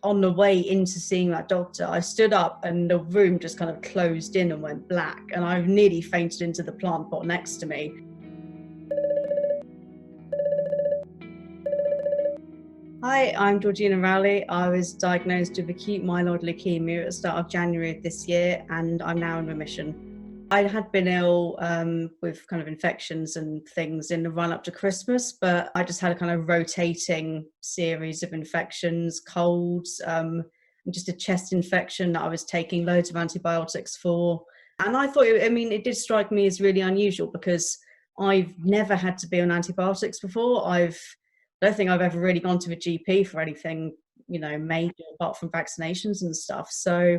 on the way into seeing that doctor, I stood up and the room just kind of closed in and went black, and I nearly fainted into the plant pot next to me. Hi, I'm Georgina Rowley. I was diagnosed with acute myeloid leukemia at the start of January of this year, and I'm now in remission. I had been ill with kind of infections and things in the run up to Christmas, but I just had a kind of rotating series of infections, colds, and just a chest infection that I was taking loads of antibiotics for. And I thought, it did strike me as really unusual because I've never had to be on antibiotics before. I don't think I've ever really gone to a GP for anything, major apart from vaccinations and stuff. So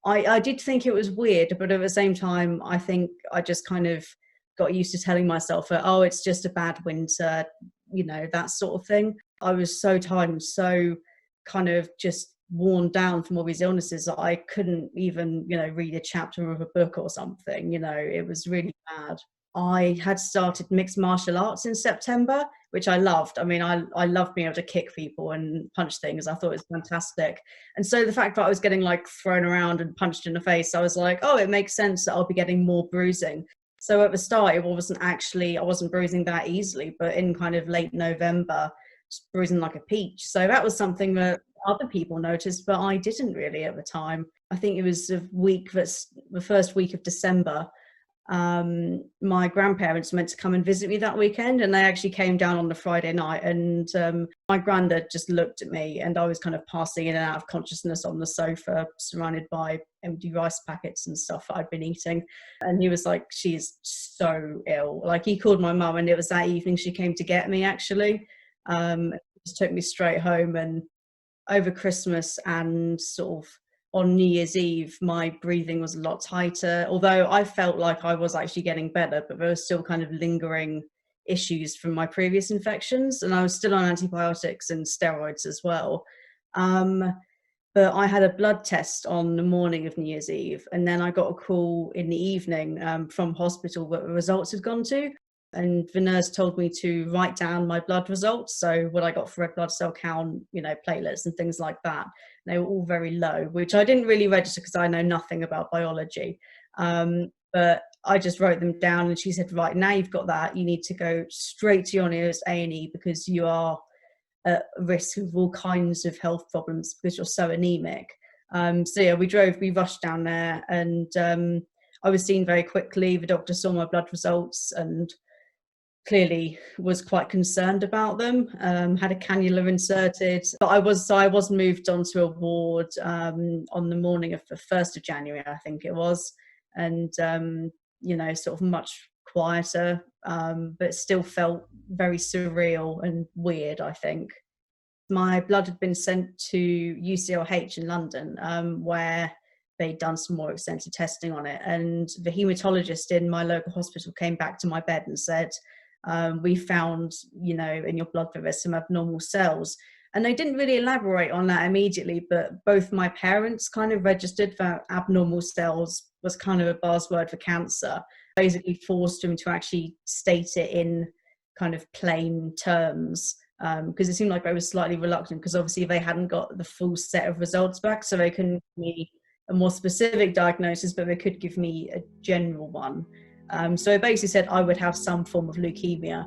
I did think it was weird, but at the same time, I think I just kind of got used to telling myself that, oh, it's just a bad winter, that sort of thing. I was so tired and so kind of just worn down from all these illnesses that I couldn't even, read a chapter of a book or something. It was really bad. I had started mixed martial arts in September, which I loved. I loved being able to kick people and punch things. I thought it was fantastic. And so the fact that I was getting like thrown around and punched in the face, I was like, oh, it makes sense that I'll be getting more bruising. So at the start, I wasn't bruising that easily, but in kind of late November, just bruising like a peach. So that was something that other people noticed, but I didn't really at the time. I think it was the first week of December. My grandparents meant to come and visit me that weekend, and they actually came down on the Friday night, and my granddad just looked at me, and I was kind of passing in and out of consciousness on the sofa surrounded by empty rice packets and stuff that I'd been eating, and he was like, she's so ill. Like, he called my mum, and it was that evening she came to get me, actually. Just took me straight home, and over Christmas and sort of on New Year's Eve, my breathing was a lot tighter, although I felt like I was actually getting better, but there were still kind of lingering issues from my previous infections, and I was still on antibiotics and steroids as well. But I had a blood test on the morning of New Year's Eve, and then I got a call in the evening from hospital that the results had gone to. And the nurse told me to write down my blood results. So what I got for red blood cell count, platelets and things like that. They were all very low, which I didn't really register because I know nothing about biology. But I just wrote them down, and she said, right, now you've got that, you need to go straight to your nearest A&E because you are at risk of all kinds of health problems because you're so anemic. So yeah, we rushed down there, and I was seen very quickly. The doctor saw my blood results and clearly was quite concerned about them, had a cannula inserted. But I was moved onto a ward on the morning of the 1st of January, I think it was, and, sort of much quieter, but still felt very surreal and weird, I think. My blood had been sent to UCLH in London, where they'd done some more extensive testing on it. And the haematologist in my local hospital came back to my bed and said, we found, in your blood there some abnormal cells. And they didn't really elaborate on that immediately, but both my parents kind of registered that abnormal cells was kind of a buzzword for cancer. Basically forced them to actually state it in kind of plain terms, because it seemed like they were slightly reluctant, because obviously they hadn't got the full set of results back, so they couldn't give me a more specific diagnosis, but they could give me a general one. So it basically said I would have some form of leukemia.